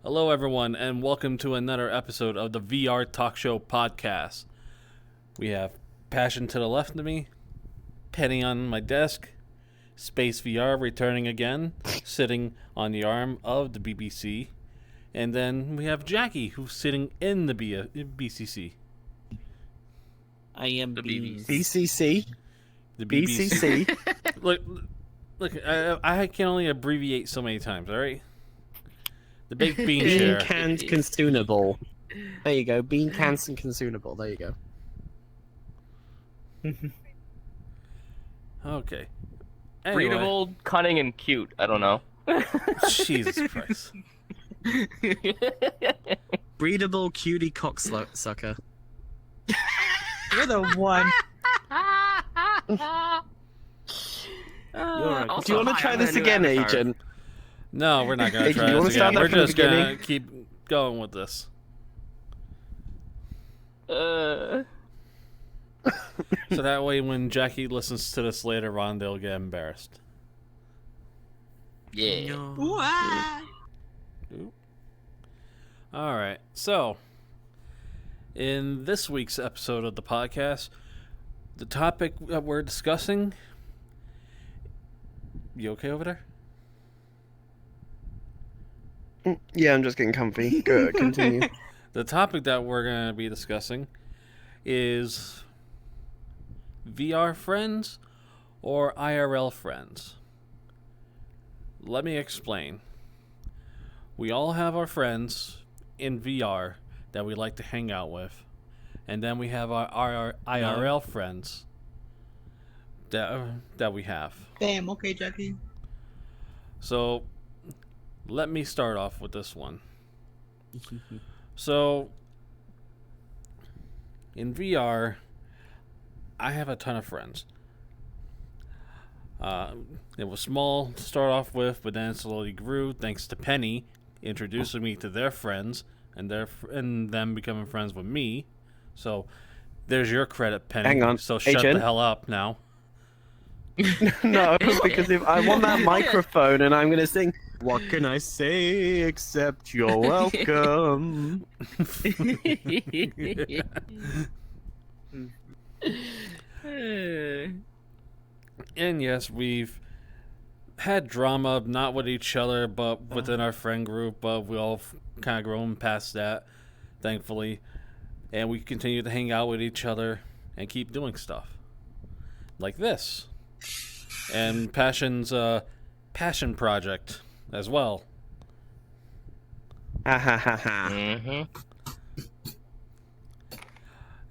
Hello, everyone, and welcome to another episode of the VR Talk Show podcast. We have Passion to the left of me, Penny on my desk, SpaceVR returning again, sitting on the arm of the BBC, and then we have Jackie, who's sitting in the BCC. I am the BCC. The BBC. BCC. Look, I can only abbreviate so many times, all right? The big bean Bean share. cans consumable. There you go. Bean cans and consumable. There you go. Okay. Anyway. Readable, cunning, and cute. I don't know. Jesus Christ. Breedable cutie cocksucker. You're the one. Do you want to try this again, Agent? No, we're not going to Agent, try you wanna this start again. that We're from the just going to beginning? keep going with this. So that way when Jackie listens to this later on, they'll get embarrassed. Yeah. Alright, so in this week's episode of the podcast, the topic that we're discussing... You okay over there? Yeah, I'm just getting comfy. Go, continue. The topic that we're going to be discussing is VR friends or IRL friends. Let me explain. We all have our friends in VR that we like to hang out with, and then we have our IRL friends that we have. Damn, okay, Jackie. So, let me start off with this one. So, in VR, I have a ton of friends. It was small to start off with, but then it slowly grew thanks to Penny introducing me to their friends and them becoming friends with me. So, there's your credit, Penny. Hang on, So shut Agent. the hell up now. No, because if I want that microphone and I'm going to sing, what can I say except you're welcome? And yes, we've had drama, not with each other, but within our friend group. But we all kind of grown past that, thankfully. And we continue to hang out with each other and keep doing stuff like this. And Passion's passion project as well. Ha ha ha ha. Mm-hmm.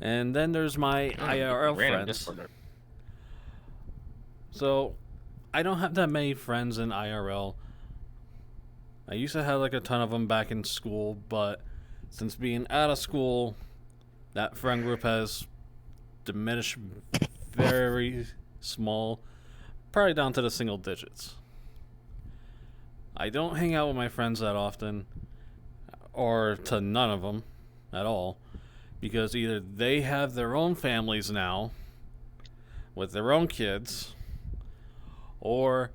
And then there's my IRL friends. So, I don't have that many friends in IRL. I used to have like a ton of them back in school, but since being out of school, that friend group has diminished very small, probably down to the single digits. I don't hang out with my friends that often, or to none of them at all, because either they have their own families now, with their own kids, or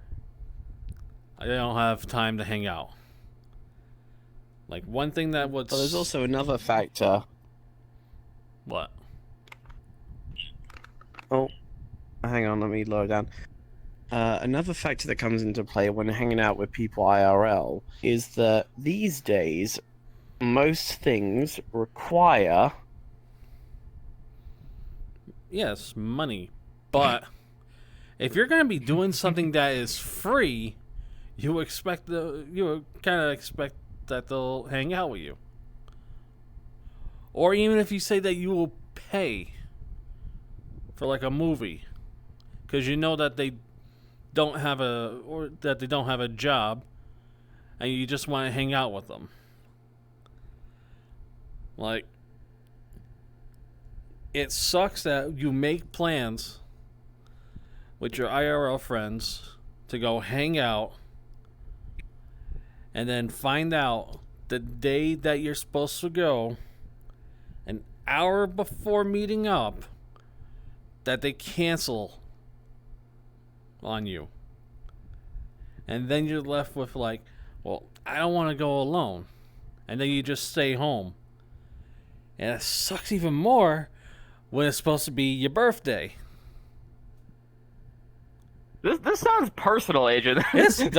I don't have time to hang out. Like, one thing that was... Well, there's also another factor. What? Oh, hang on, let me lower down. Another factor that comes into play when hanging out with people IRL is that these days, most things require... Yes, money. But if you're going to be doing something that is free, you kind of expect that they'll hang out with you. Or even if you say that you will pay for like a movie, because you know that they don't have a job, and you just want to hang out with them. Like, it sucks that you make plans with your IRL friends to go hang out, and then find out the day that you're supposed to go, an hour before meeting up, that they cancel on you. And then you're left with like, well, I don't want to go alone. and then you just stay home. And it sucks even more when it's supposed to be your birthday. This sounds personal, Agent. This is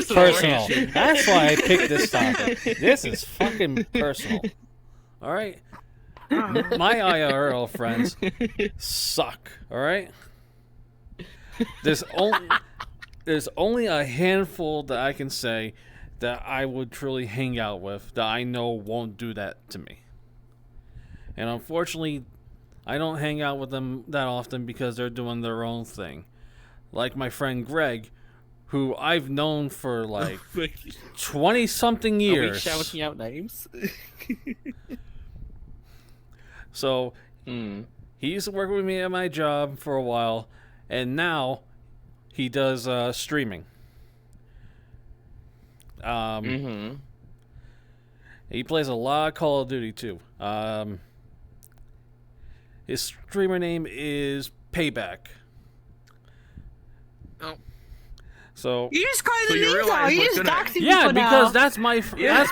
personal. That's why I picked this topic. This is fucking personal. All right? My IRL friends suck, all right? There's only a handful that I can say that I would truly hang out with that I know won't do that to me. And unfortunately, I don't hang out with them that often because they're doing their own thing. Like my friend Greg, who I've known for like 20-something years. Are we shouting out names? So, he used to work with me at my job for a while, and now he does streaming. He plays a lot of Call of Duty too. His streamer name is Payback. Oh. So You just calling So the you names realize out. You what's just gonna- doxing yeah, people because now. that's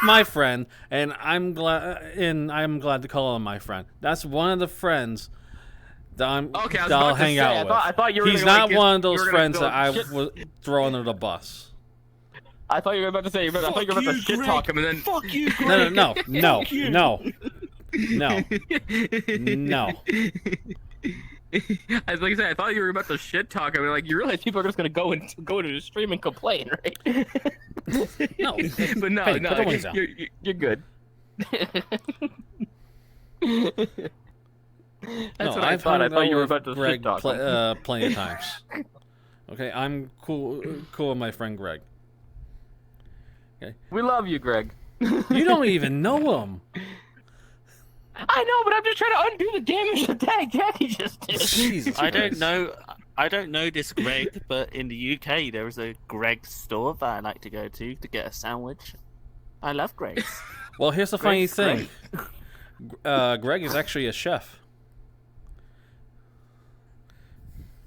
my friend, and I'm glad to call him my friend. That's one of the friends that Okay, I was that I'll about to hang say, out with. I thought you were He's gonna, not like, one of you those were gonna friends go that I shit- would throw under the bus. I thought you were about to say. I thought you were about to shit talk him, and then Fuck you, Greg. No. Fuck you. No. I was like I said, I thought you were about to shit talk him, and like you realize people are just gonna go into the stream and complain, right? No. But no, Hey, no, put the wings down. you're good. That's what I thought. I thought you were about to Greg shit talk him. plenty of times. Okay, I'm cool with my friend Greg. We love you, Greg. You don't even know him. I know, but I'm just trying to undo the damage that Jackie just did. Jesus I Christ. don't know this Greg, but in the UK there is a Greg's store that I like to go to get a sandwich. I love Greg's. Well, here's the funny Greg's thing. Greg is actually a chef.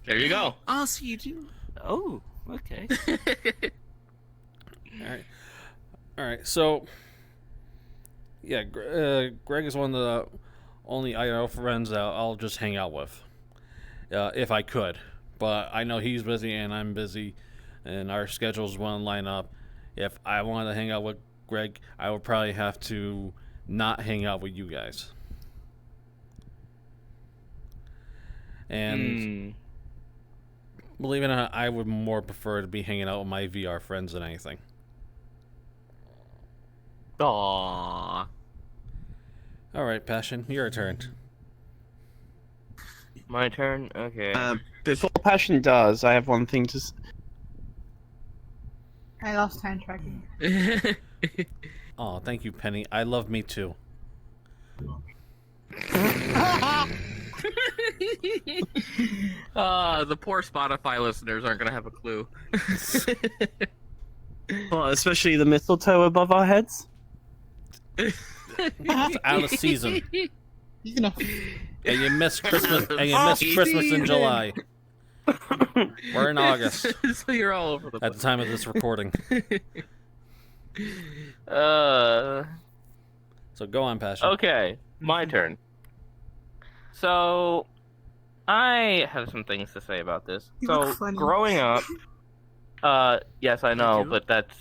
There you go. Oh, so you do? Oh, okay. All right. So, yeah, Greg is one of the only IRL friends that I'll just hang out with, if I could. But I know he's busy and I'm busy, and our schedules won't line up. If I wanted to hang out with Greg, I would probably have to not hang out with you guys. And believe it or not, I would more prefer to be hanging out with my VR friends than anything. Aww. All right, Passion, your turn. My turn? Okay. Before Passion does, I have one thing to say. I lost time tracking. Oh, thank you, Penny. I love me too. The poor Spotify listeners aren't gonna have a clue. Well, especially the mistletoe above our heads. It's out of season, He's gonna. and you missed Christmas. And you missed Christmas in July. We're in August So you're all over the at the place. time of this recording. Uh. So go on, Passion. Okay, my turn. So, I have some things to say about this. You So, look funny. growing up, yes, I know, you. but that's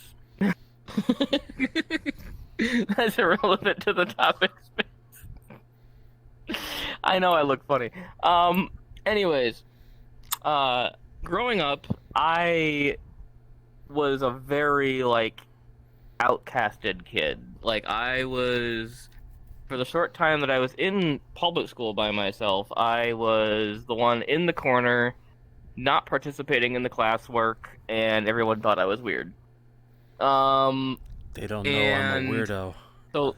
that's irrelevant to the topic space. I know I look funny. Anyways, growing up, I was a very outcasted kid. I was, for the short time that I was in public school by myself, I was the one in the corner, not participating in the classwork, and everyone thought I was weird. They don't know I'm a and- weirdo. So,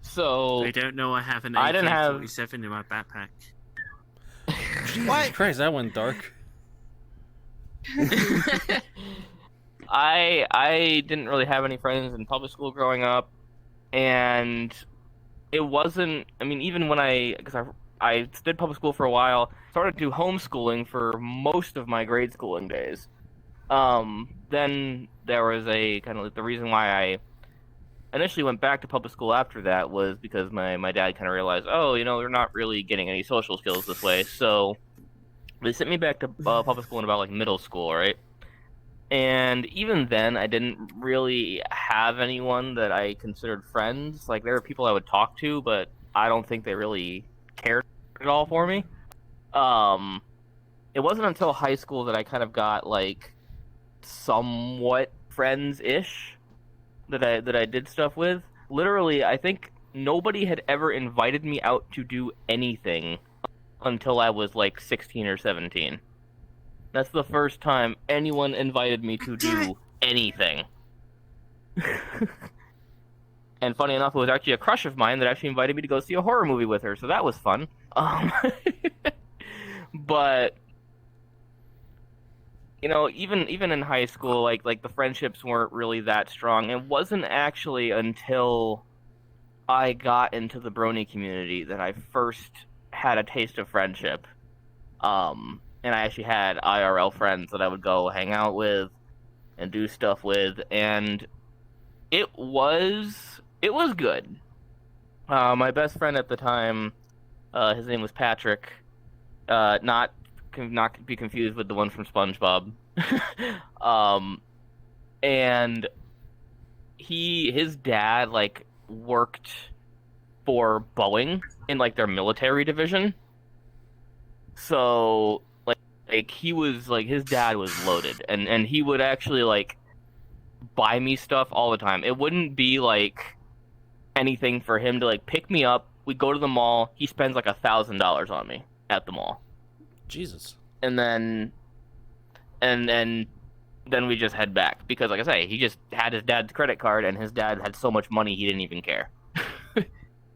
so They don't know I have an I didn't have- AK-47 in my backpack. Jesus Christ, that went dark. I didn't really have any friends in public school growing up, and it wasn't. I mean, even when because I did public school for a while, started to do homeschooling for most of my grade schooling days. Then there was a kind of like the reason why I initially went back to public school after that was because my dad kind of realized, oh, they're not really getting any social skills this way. So they sent me back to public school in about like middle school, right? And even then, I didn't really have anyone that I considered friends. Like, there were people I would talk to, but I don't think they really cared at all for me. It wasn't until high school that I kind of got, like, somewhat friends-ish that I did stuff with. Literally, I think nobody had ever invited me out to do anything until I was, like, 16 or 17. That's the first time anyone invited me to do anything. And funny enough, it was actually a crush of mine that actually invited me to go see a horror movie with her, so that was fun. But even in high school, like the friendships weren't really that strong. It wasn't actually until I got into the brony community that I first had a taste of friendship. And I actually had IRL friends that I would go hang out with and do stuff with, and it was good. My best friend at the time, his name was Patrick. Not be confused with the one from SpongeBob. And his dad like worked for Boeing in like their military division. So like he was like his dad was loaded, and he would actually like buy me stuff all the time. It wouldn't be like anything for him to like pick me up. We go to the mall. He spends like $1,000 on me at the mall. Jesus. And then we just head back because, like I say, he just had his dad's credit card, and his dad had so much money he didn't even care.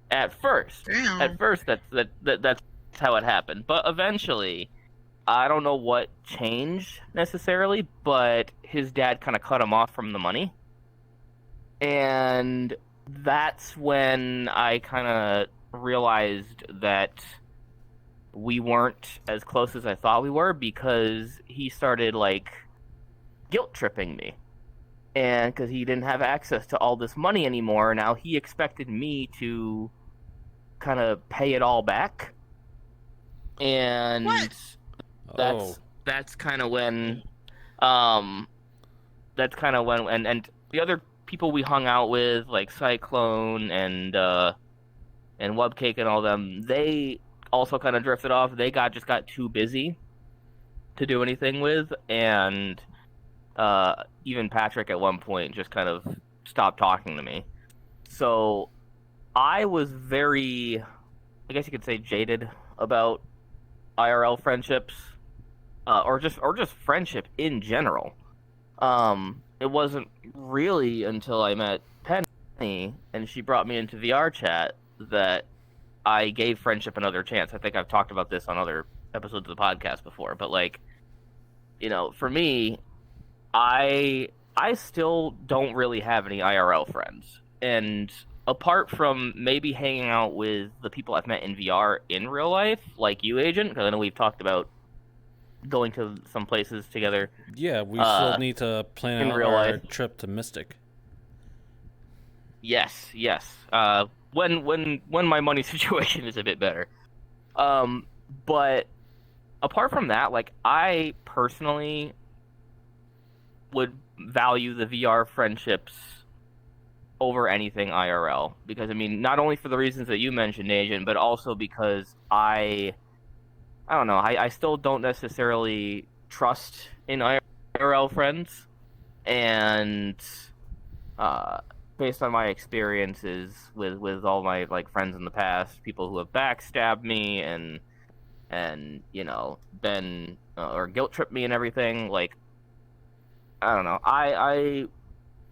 At first, that's how it happened. But eventually, I don't know what changed necessarily, but his dad kind of cut him off from the money. And that's when I kind of realized that we weren't as close as I thought we were, because he started, like, guilt tripping me. And because he didn't have access to all this money anymore, now he expected me to kind of pay it all back. And What? that's kind of when and the other people we hung out with, like Cyclone and Webcake and all them, they also kind of drifted off. They just got too busy to do anything with, and even Patrick at one point just kind of stopped talking to me. So I was very, I guess you could say, jaded about IRL friendships, or just friendship in general. It wasn't really until I met Penny and she brought me into VRChat that I gave friendship another chance. I think I've talked about this on other episodes of the podcast before, but like, for me, I still don't really have any IRL friends. And apart from maybe hanging out with the people I've met in VR in real life, like you, Agent, because I know we've talked about going to some places together. Yeah, we still need to plan in out real our life. trip to Mystic. Yes. When my money situation is a bit better. But apart from that, like, I personally would value the VR friendships over anything IRL, because I mean, not only for the reasons that you mentioned, Agent, but also because I don't know, I still don't necessarily trust in IRL friends, and based on my experiences with all my like friends in the past, people who have backstabbed me and been or guilt tripped me and everything, like, I don't know, I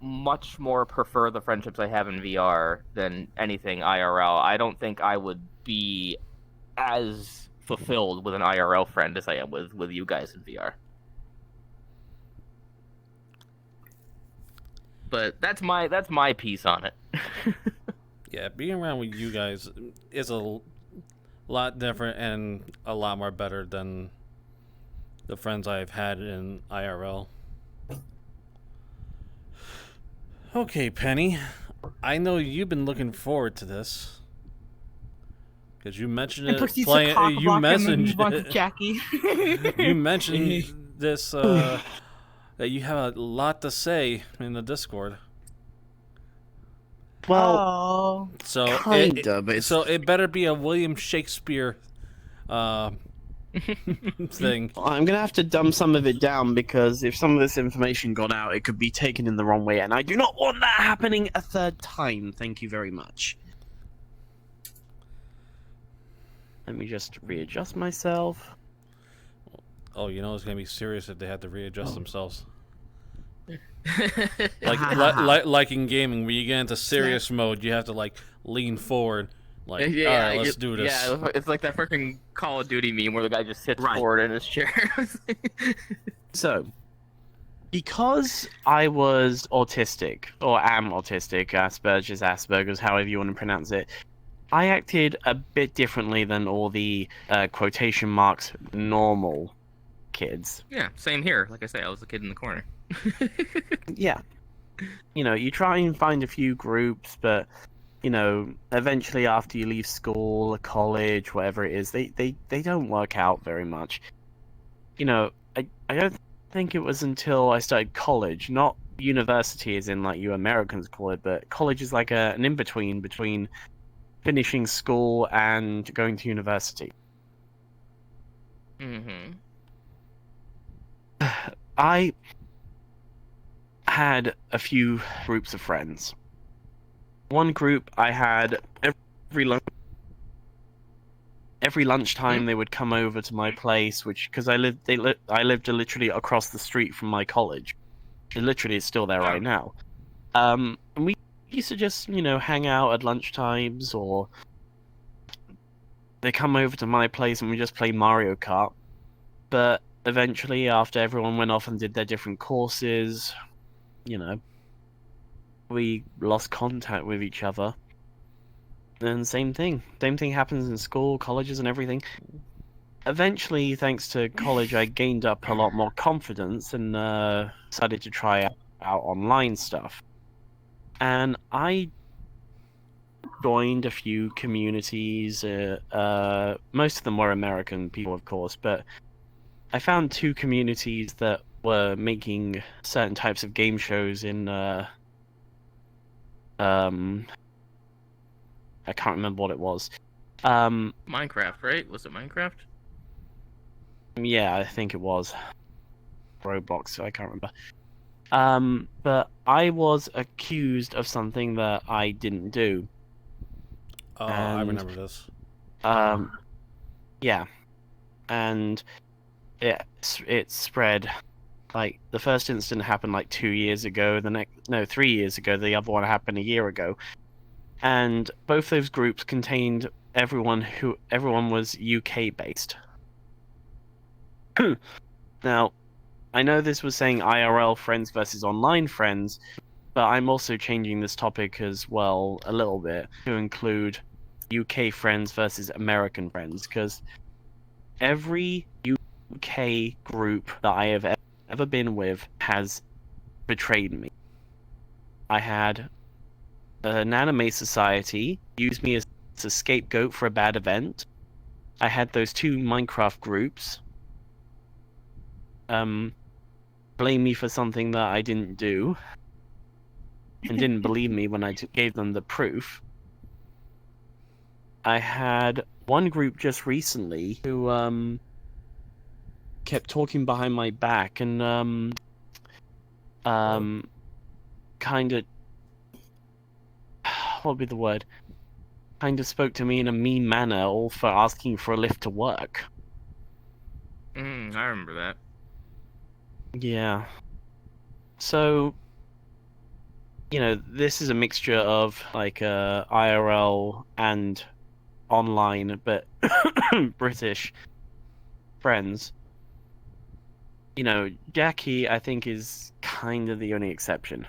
much more prefer the friendships I have in VR than anything IRL. I don't think I would be as fulfilled with an IRL friend as I am with you guys in VR. But that's my piece on it. Yeah, being around with you guys is a lot different and a lot more better than the friends I've had in IRL. Okay, Penny. I know you've been looking forward to this. Because you mentioned And it proceeds to playing. cock You block him and mentioned move on to it. Jackie. You mentioned this. That you have a lot to say in the Discord. Well, Oh. So kinda, but it's... so it better be a William Shakespeare thing. I'm gonna have to dumb some of it down because if some of this information got out, it could be taken in the wrong way, and I do not want that happening a third time. Thank you very much. Let me just readjust myself. Oh, you know it's gonna be serious if they have to readjust themselves. Ah. Like in gaming, when you get into serious mode, you have to like lean forward. Like, Yeah, all right, let's do this. Yeah, it's like that freaking Call of Duty meme where the guy just sits Right. forward in his chair. So, because I was autistic, or am autistic, Asperger's, however you want to pronounce it, I acted a bit differently than all the quotation marks normal kids. Yeah, same here. Like I say, I was the kid in the corner. Yeah. You know, you try and find a few groups, but, you know, eventually after you leave school or college, whatever it is, they don't work out very much. You know, I don't think it was until I started college, not university as in like you Americans call it, but college is like an in-between between finishing school and going to university. Mm-hmm. I had a few groups of friends. One group I had every lunchtime they would come over to my place, which because I lived literally across the street from my college. It literally is still there right now. And we used to just hang out at lunchtimes, or they come over to my place and we just play Mario Kart. But eventually, after everyone went off and did their different courses, we lost contact with each other. And same thing happens in school, colleges, and everything. Eventually, thanks to college, I gained up a lot more confidence and decided to try out online stuff. And I joined a few communities. Most of them were American people, of course, but I found two communities that were making certain types of game shows in I can't remember what it was. Minecraft, right? Was it Minecraft? Yeah, I think it was Roblox. I can't remember. But I was accused of something that I didn't do. Oh, I remember this. Yeah, and it spread. Like the first incident happened like 2 years ago. 3 years ago. The other one happened a year ago. And both those groups contained everyone was UK based. Now, I know this was saying IRL friends versus online friends, but I'm also changing this topic as well a little bit to include UK friends versus American friends, because every UK group that I have ever been with has betrayed me. I had an anime society use me as a scapegoat for a bad event. I had those two Minecraft groups blame me for something that I didn't do and didn't believe me when I gave them the proof. I had one group just recently who kept talking behind my back and kind of, what would be the word? Kind of spoke to me in a mean manner, all for asking for a lift to work. I remember that. Yeah. So, this is a mixture of like IRL and online, but British friends. Jackie, I think, is kind of the only exception.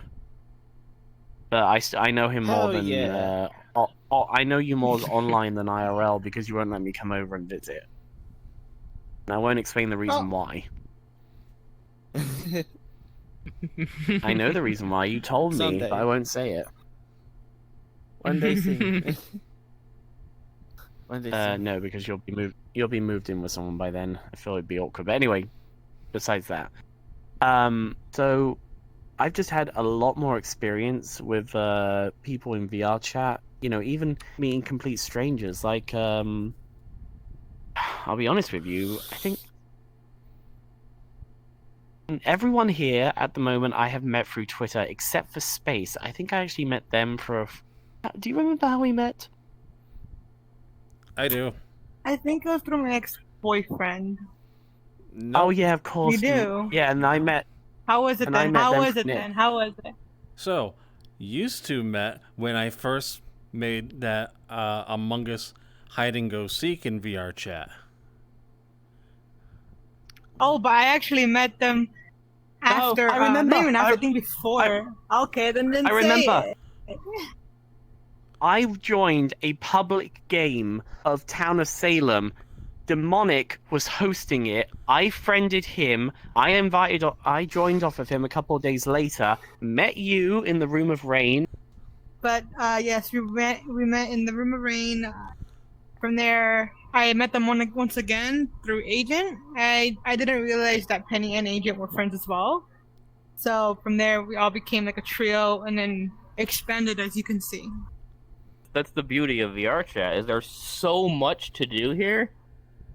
But I know him more than I know you more online than IRL because you won't let me come over and visit. And I won't explain the reason why. I know the reason why. You told me, Someday. but I won't say it. One day soon. One day soon. No, because you'll be moved in with someone by then. I feel it'd be awkward. But anyway, besides that, so I've just had a lot more experience with people in VRChat. You know, even meeting complete strangers. Like, I'll be honest with you. I think everyone here at the moment I have met through Twitter, except for Space. I think I actually met them for. Do you remember how we met? I do. I think it was through my ex-boyfriend. No. Oh yeah, of course. You do? Yeah, and I met. How was it And I then? met How them was from it Nick. then? How was it? So, used to met when I first made that Among Us hide and go seek in VRChat. Oh, but I actually met them after. I remember. Not even after, I think before. Okay, then I remember. say it. I joined a public game of Town of Salem. Demonic was hosting it. I friended him. I joined off of him a couple of days later. Met you in the Room of Rain. But yes, we met in the Room of Rain. From there, I met them once again through Agent. I didn't realize that Penny and Agent were friends as well. So from there, we all became like a trio, and then expanded, as you can see. That's the beauty of VRChat, is there's so much to do here,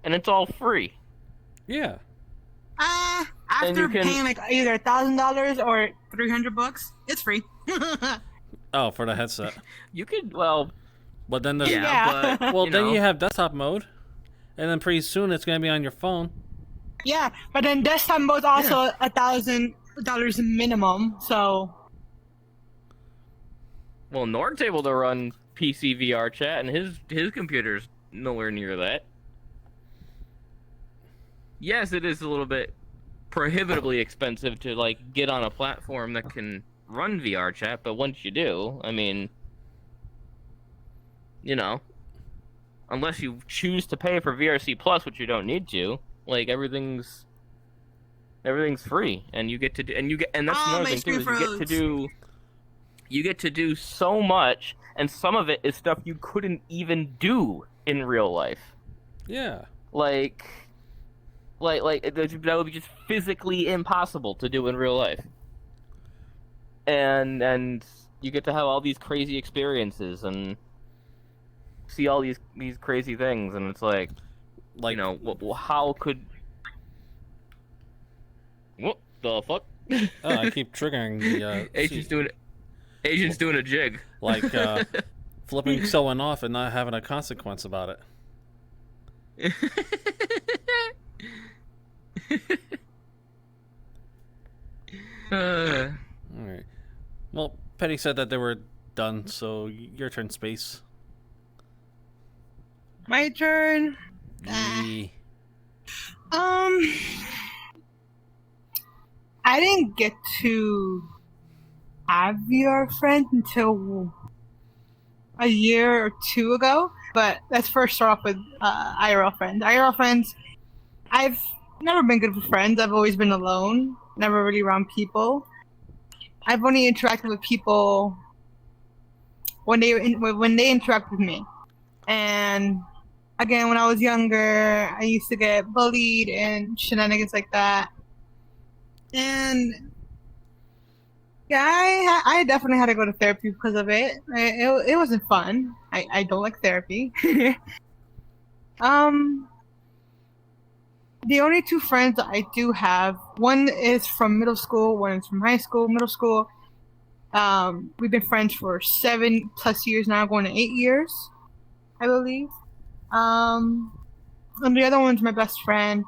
and it's all free. Yeah. After you can- paying like either $1,000 or $300, it's free. Oh, for the headset. You could, well, But then there's yeah, but well, you then know. you have desktop mode, and then pretty soon it's gonna be on your phone. Yeah, but then desktop mode's also $1,000 minimum. So Well, Nord's able to run PC VRChat, and his computer's nowhere near that. Yes, it is a little bit prohibitively expensive to like get on a platform that can run VRChat, but once you do, I mean, you know, unless you choose to pay for VRC Plus, which you don't need to, like everything's free, and you get to do, and that's another my thing too, is screen you get to do so much, and some of it is stuff you couldn't even do in real life. Yeah. Like that would be just physically impossible to do in real life. And you get to have all these crazy experiences and see all these crazy things, and it's like, you know, how could... What the fuck? Oh, I keep triggering the Agent's doing a jig. like flipping someone off and not having a consequence about it. All right. Well, Petty said that they were done, so your turn, Space. my turn. Yeah. I didn't get to have VR friends until a year or two ago. But let's first start off with IRL friends. IRL friends, I've never been good with friends. I've always been alone, never really around people. I've only interacted with people when they interact with me. And again, when I was younger, I used to get bullied and shenanigans like that. And yeah, I definitely had to go to therapy because of it. It wasn't fun. I don't like therapy. The only two friends that I do have, one is from middle school, one is from high school. Middle school, we've been friends for 7+ years now, going to 8 years, I believe. And the other one's my best friend.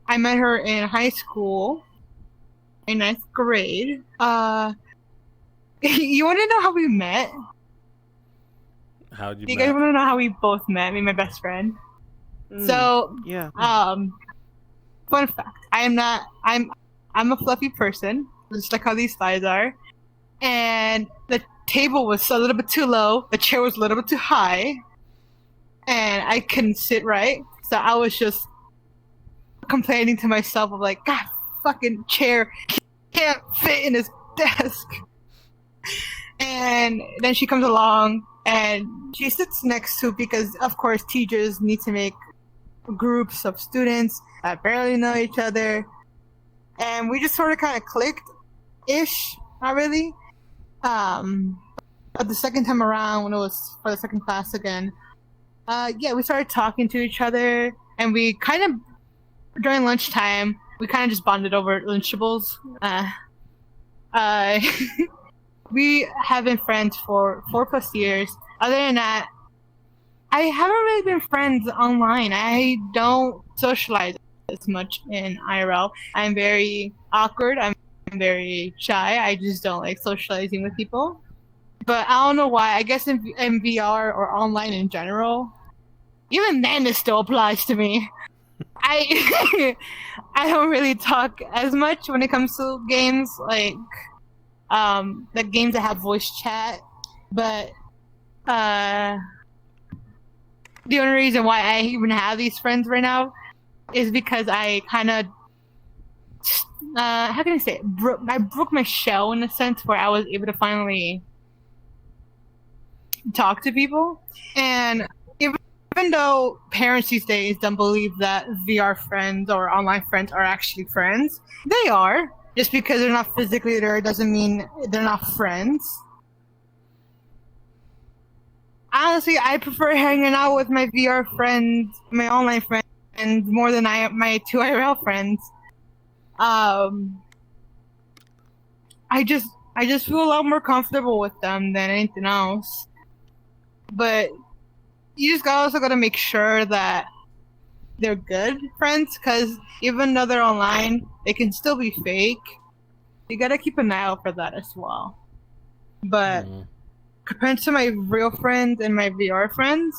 I met her in high school, in 9th grade. You want to know how we met? How'd you You met? guys want to know how we both met? Me and my best friend. So, Yeah. fun fact: I'm a fluffy person, just like how these slides are. And the table was a little bit too low. The chair was a little bit too high, and I couldn't sit right. So I was just complaining to myself of like, God, fucking chair. can't fit in his desk. And then she comes along and she sits next to, because of course teachers need to make groups of students that barely know each other. And we just sort of kind of clicked-ish, not really. But the second time around, when it was for the second class again, we started talking to each other, and we kind of, during lunchtime, we kind of just bonded over Lunchables. We have been friends for 4+ years. Other than that, I haven't really been friends online. I don't socialize as much in IRL. I'm very awkward. I'm very shy. I just don't like socializing with people. But I don't know why. I guess in VR or online in general, even then it still applies to me. I don't really talk as much when it comes to games like games that have voice chat. But the only reason why I even have these friends right now is because I kind of how can I say it? I broke my shell in a sense where I was able to finally talk to people. And even though parents these days don't believe that VR friends or online friends are actually friends, they are. Just because they're not physically there doesn't mean they're not friends. Honestly, I prefer hanging out with my VR friends, my online friends, more than my 2 IRL friends. I just feel a lot more comfortable with them than anything else. But you just also gotta make sure that they're good friends, because even though they're online, they can still be fake. You gotta keep an eye out for that as well. But compared to my real friends and my VR friends,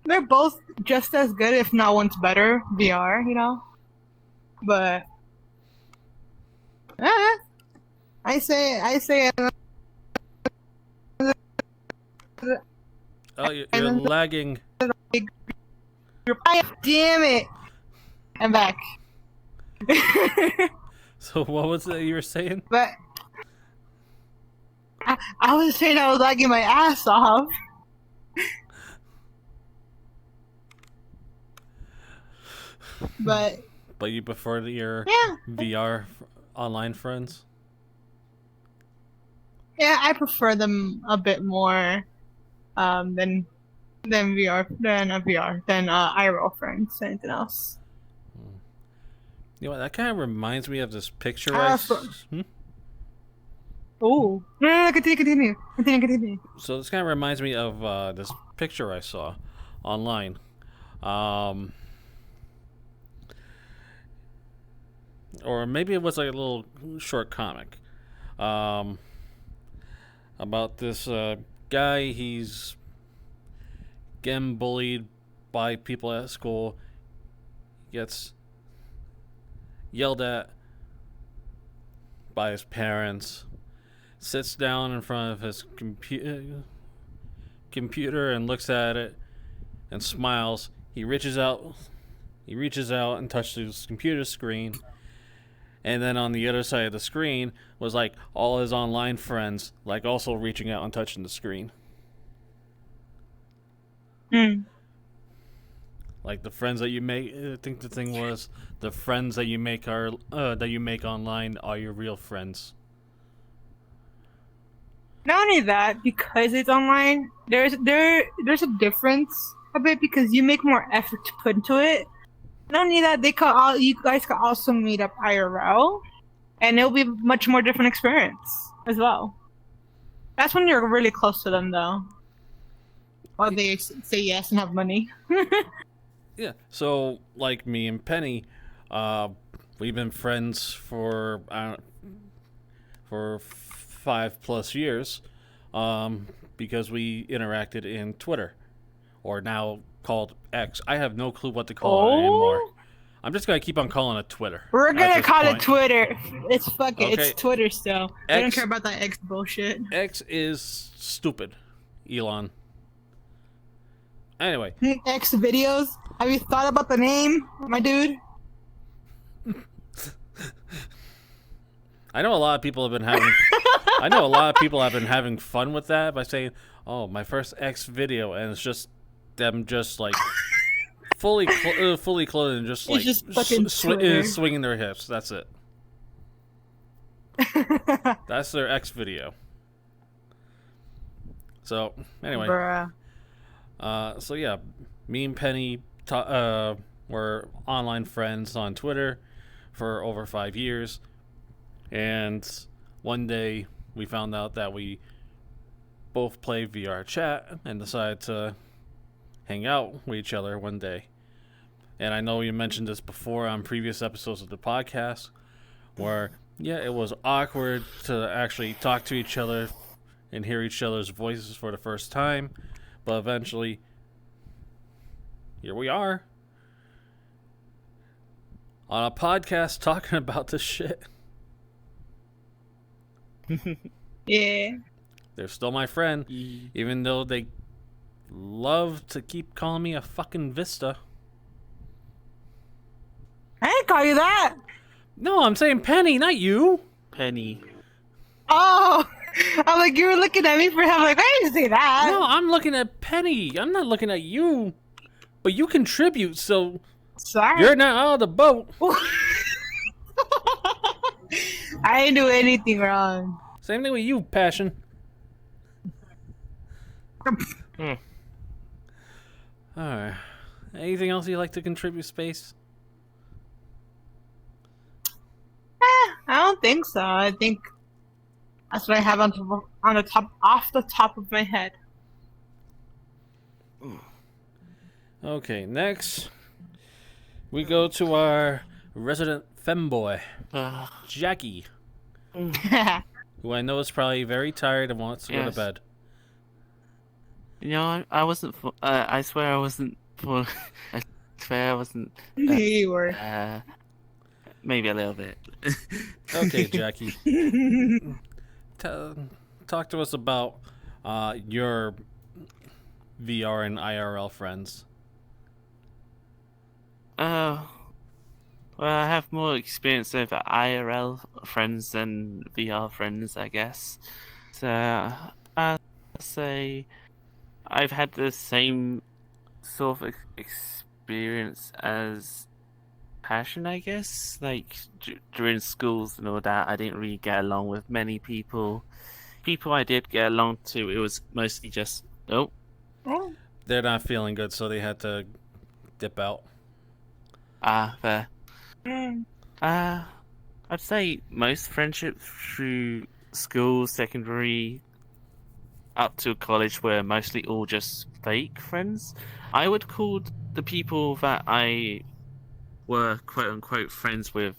they're both just as good, if not one's better. VR, you know. But I say. Oh, you're lagging. Damn it! I'm back. So what was it you were saying? But I was saying I was lagging my ass off. But you prefer your VR online friends? Yeah, I prefer them a bit more than IRL friends, anything else. You know what? That kind of reminds me of this picture. Oh, no, continue. So this kind of reminds me of this picture I saw online. Or maybe it was like a little short comic. About this guy. He's getting bullied by people at school. Gets yelled at by his parents. Sits down in front of his computer and looks at it and smiles. He reaches out and touches his computer screen. And then on the other side of the screen was like all his online friends, like also reaching out and touching the screen. Like the friends that you make. I think the thing was the friends that you make online are your real friends. Not only that, because it's online, there's a difference a bit because you make more effort to put into it. Not only that, you guys can also meet up IRL, and it'll be a much more different experience as well. That's when you're really close to them, though. While they say yes and have money. Yeah. So, like me and Penny, we've been friends for 5+ years, because we interacted in Twitter, or now called X. I have no clue what to call it anymore. I'm just gonna keep on calling it Twitter. We're gonna call it Twitter. It's fucking. Okay. It's Twitter still. I don't care about that X bullshit. X is stupid, Elon. Anyway. X videos. Have you thought about the name, my dude? I know a lot of people have been having. I know a lot of people have been having fun with that by saying, "Oh, my first X video," and it's just them just like fully clothed and just like just fucking swinging their hips. That's it. That's their X video. So anyway, Bruh. so yeah, me and Penny were online friends on Twitter for over 5 years, and one day we found out that we both play VRChat and decided to hang out with each other one day. And I know you mentioned this before on previous episodes of the podcast, where yeah, it was awkward to actually talk to each other and hear each other's voices for the first time, but eventually here we are on a podcast talking about this shit. Yeah. They're still my friend, even though they love to keep calling me a fucking Vista. I didn't call you that. No, I'm saying Penny, not you. Penny. Oh, I'm like, you were looking at me for him. I'm like, I didn't say that. No, I'm looking at Penny. I'm not looking at you. But you contribute, so Sorry. you're not out of the boat. I didn't do anything wrong. Same thing with you, Passion. Alright. Anything else you'd like to contribute, Space? I don't think so. I think that's what I have off the top of my head. Okay, next we go to our resident femboy, Jackie, who I know is probably very tired and wants to go to Yes. bed. You know, I wasn't. I swear I wasn't. I swear I wasn't. You were. Maybe a little bit. Okay, Jackie. Talk to us about your VR and IRL friends. Well, I have more experience with IRL friends than VR friends, I guess. So, I'd say I've had the same sort of experience as Passion, I guess. Like, during schools and all that, I didn't really get along with many people. People I did get along to, it was mostly just, oh. They're not feeling good, so they had to dip out. Fair. I'd say most friendships through school, secondary, up to college were mostly all just fake friends. I would call the people that I were quote-unquote friends with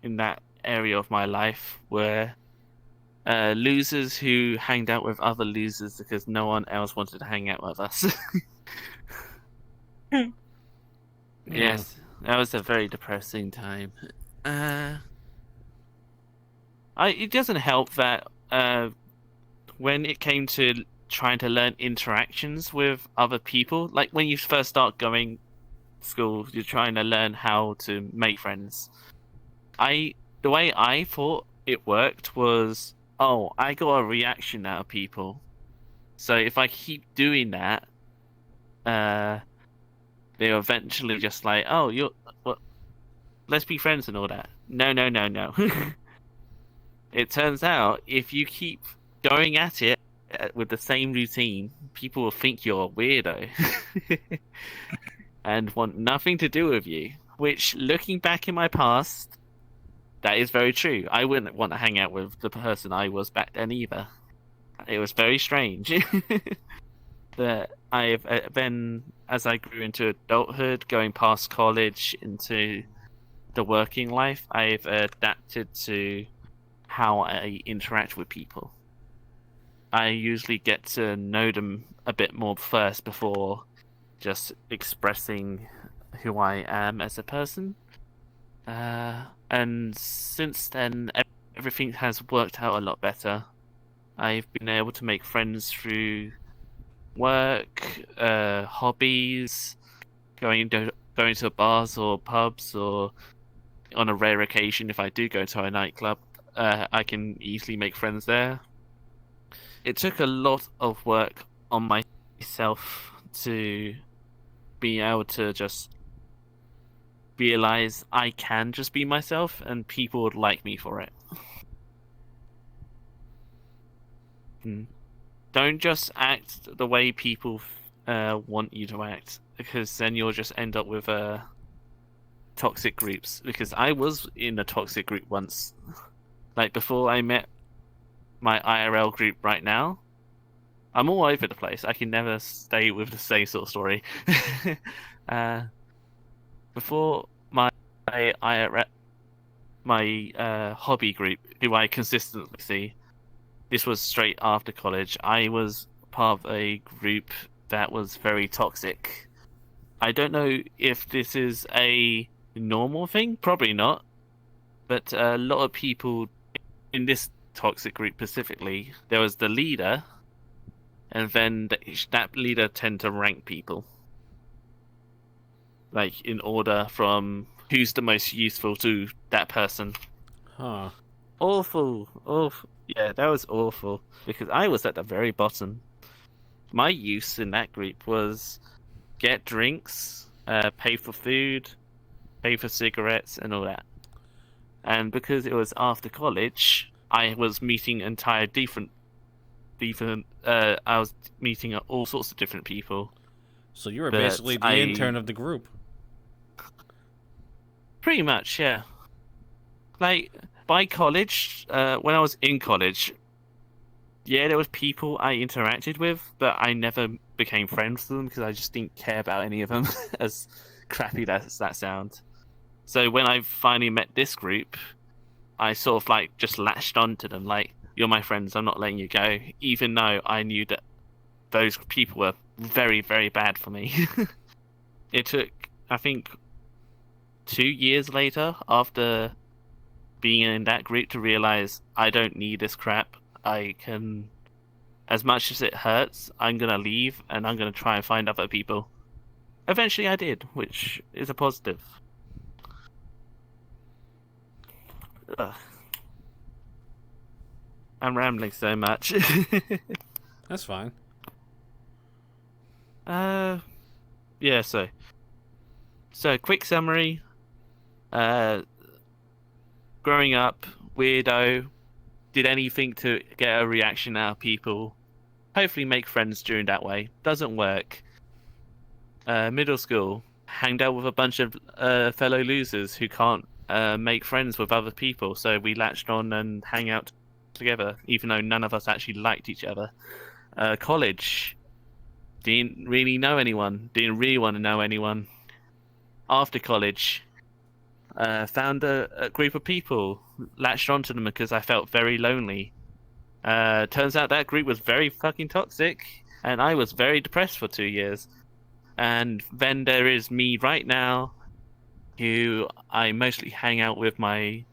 in that area of my life were losers who hanged out with other losers because no one else wanted to hang out with us. Yes, that was a very depressing time. It doesn't help that when it came to trying to learn interactions with other people, like when you first start going to school, you're trying to learn how to make friends. The way I thought it worked was, I got a reaction out of people. So if I keep doing that, they're eventually just like, let's be friends and all that. No. It turns out if you keep going at it with the same routine, people will think you're a weirdo and want nothing to do with you. Which, looking back in my past, that is very true. I wouldn't want to hang out with the person I was back then either. It was very strange. That I've then, as I grew into adulthood, going past college into the working life, I've adapted to how I interact with people. I usually get to know them a bit more first before just expressing who I am as a person. And since then, everything has worked out a lot better. I've been able to make friends through work, hobbies, going to bars or pubs, or on a rare occasion, if I do go to a nightclub, I can easily make friends there. It took a lot of work on myself to be able to just realize I can just be myself and people would like me for it. Don't just act the way people want you to act, because then you'll just end up with toxic groups. Because I was in a toxic group once. Like, before I met my IRL group right now, I'm all over the place. I can never stay with the same sort of story. Before my IRL, my hobby group, who I consistently see, this was straight after college, I was part of a group that was very toxic. I don't know if this is a normal thing, probably not, but a lot of people in this toxic group specifically, there was the leader, and then that leader tend to rank people, like in order from who's the most useful to that person. Huh. Awful. Yeah, that was awful, because I was at the very bottom. My use in that group was get drinks, pay for food, pay for cigarettes, and all that. And because it was after college, I was meeting I was meeting all sorts of different people. So you were But basically the intern of the group. Pretty much, yeah. Like, by college, when I was in college, yeah, there was people I interacted with, but I never became friends with them because I just didn't care about any of them, as crappy as that sounds. So when I finally met this group, I sort of like just latched onto them, like, you're my friends, I'm not letting you go, even though I knew that those people were very, very bad for me. It took, I think, 2 years later, after being in that group, to realize I don't need this crap. I can, as much as it hurts, I'm gonna leave and I'm gonna try and find other people. Eventually I did, which is a positive. Ugh. I'm rambling so much. That's fine. Yeah, so quick summary. Growing up, weirdo, did anything to get a reaction out of people. Hopefully make friends during that way. Doesn't work. Middle school, hanged out with a bunch of fellow losers who can't make friends with other people, so we latched on and hang out together, even though none of us actually liked each other. College, didn't really know anyone, didn't really want to know anyone. After college, found a group of people, latched onto them because I felt very lonely. Turns out that group was very fucking toxic, and I was very depressed for 2 years. And then there is me right now, who I mostly hang out with my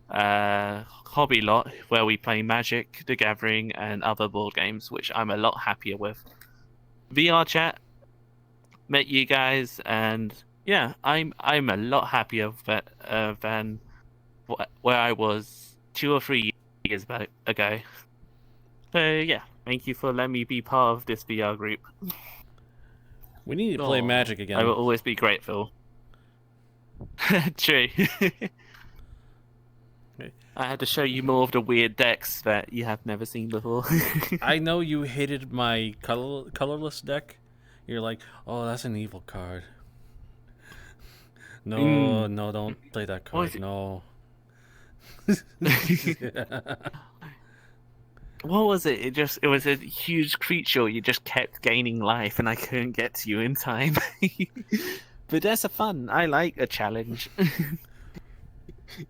hobby lot, where we play Magic, The Gathering, and other board games, which I'm a lot happier with. VRChat, met you guys, and yeah, I'm a lot happier than where I was 2 or 3 years ago. So yeah, thank you for letting me be part of this VR group. We need to play Magic again. I will always be grateful. True. I had to show you more of the weird decks that you have never seen before. I know you hated my colorless deck. You're like, oh, that's an evil card. No, no, don't play that card. No. What was it? It was a huge creature. You just kept gaining life, and I couldn't get to you in time. But that's a fun. I like a challenge,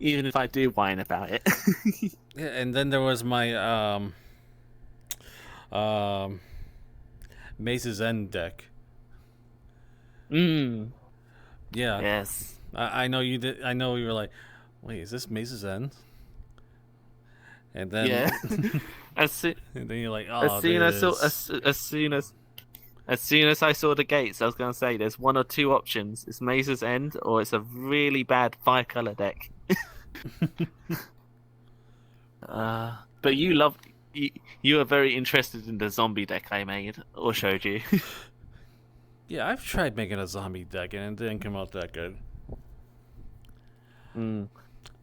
even if I do whine about it. Yeah, and then there was my Mace's End deck. Yeah. Yes. I know you did. I know you were like, wait, is this Mace's End? And then Yeah. and then you're like, oh, as soon as As soon as I saw the gates, I was going to say there's one or two options. It's Maze's End or it's a really bad 5-color deck. But you were very interested in the zombie deck I made or showed you. Yeah, I've tried making a zombie deck and it didn't come out that good.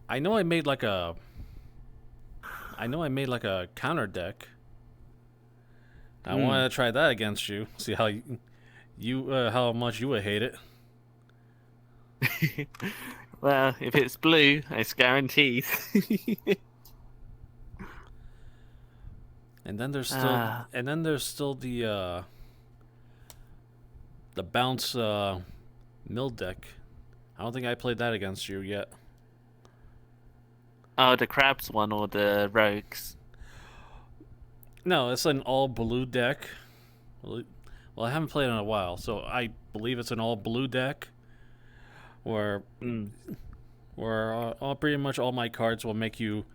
I know I made like a counter deck. I wanted to try that against you. See how how much you would hate it. Well, if it's blue, it's guaranteed. And then there's still the bounce mill deck. I don't think I played that against you yet. Oh, the crabs one or the rogues? No, it's an all blue deck. Well, I haven't played in a while, so I believe it's an all blue deck. Where pretty much all my cards will make you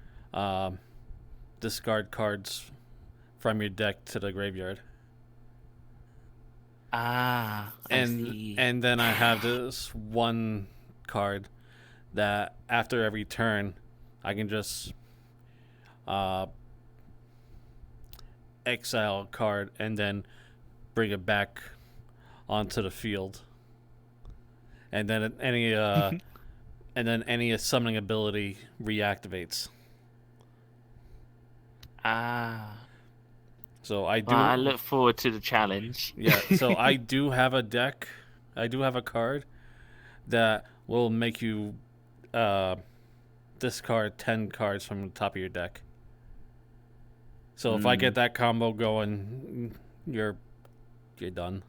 discard cards from your deck to the graveyard. I see. And then I have this one card that after every turn I can just exile a card and then bring it back onto the field. And then any summoning ability reactivates. So I do. Well, I look forward to the challenge. Yeah. So I do have a deck. I do have a card that will make you discard 10 cards from the top of your deck. So if I get that combo going, you're done.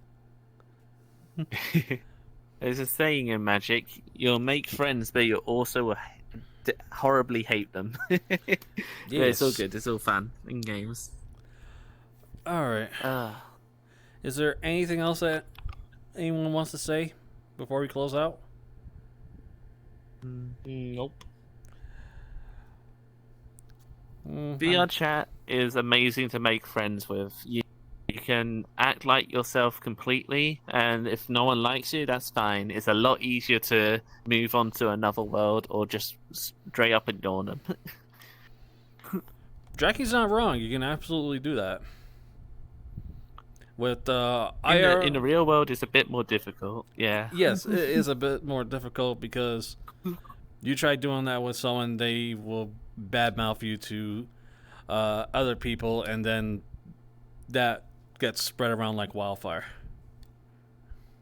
There's a saying in Magic: you'll make friends, but you also will horribly hate them. Yeah, it's all good. It's all fun in games. All right. Is there anything else that anyone wants to say before we close out? Nope. VRChat is amazing to make friends with. You can act like yourself completely, and if no one likes you, that's fine. It's a lot easier to move on to another world or just straight up ignore them. Jackie's not wrong. You can absolutely do that. With in the real world, it's a bit more difficult. Yeah. Yes, it is a bit more difficult because you try doing that with someone, they will badmouth you to other people, and then that gets spread around like wildfire.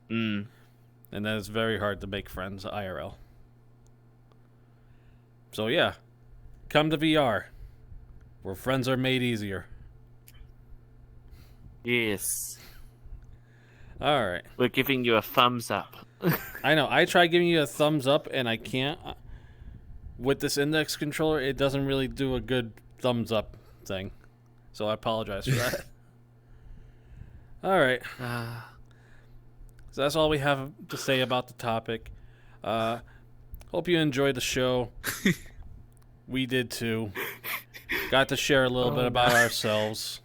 And then it's very hard to make friends IRL. So yeah, come to VR, where friends are made easier. Yes. All right. We're giving you a thumbs up. I know. I try giving you a thumbs up, and I can't. With this index controller, it doesn't really do a good thumbs up thing. So I apologize for that. All right. So that's all we have to say about the topic. Hope you enjoyed the show. We did too. Got to share a little bit about ourselves.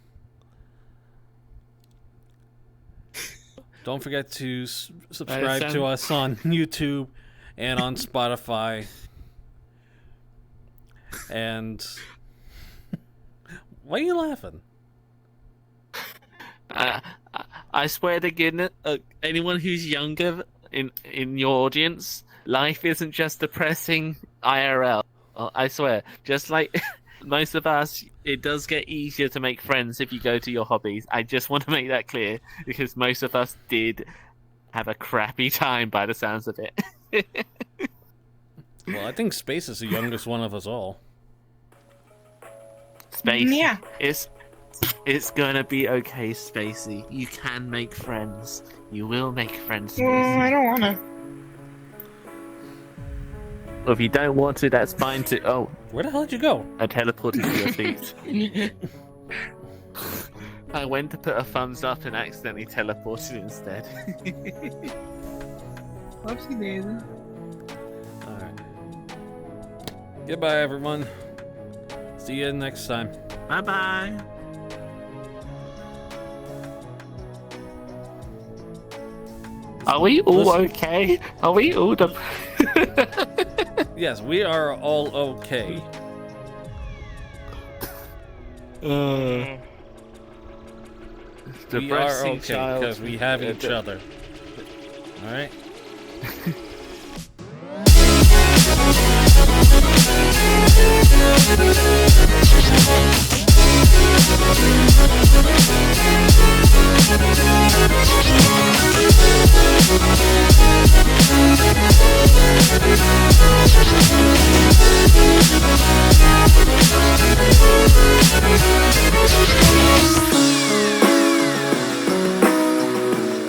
Don't forget to subscribe to us on YouTube and on Spotify. And why are you laughing? I swear to goodness, anyone who's younger in your audience, life isn't just depressing IRL. I swear, just like most of us, it does get easier to make friends if you go to your hobbies. I just want to make that clear because most of us did have a crappy time by the sounds of it. Well, I think Space is the youngest one of us all. Space, Yeah. It's gonna be okay, Spacey. You can make friends. You will make friends, I Spacey. don't wanna. Well, if you don't want to, that's fine too. Oh, Where the hell did you go? I teleported to your feet. I went to put a thumbs up and accidentally teleported instead. Whoopsie daisy. Alright. Goodbye, everyone. See you next time. Bye bye. Are we all okay? Are we all the... Yes, we are all okay. The We are breasting okay child. because we have each other. Alright?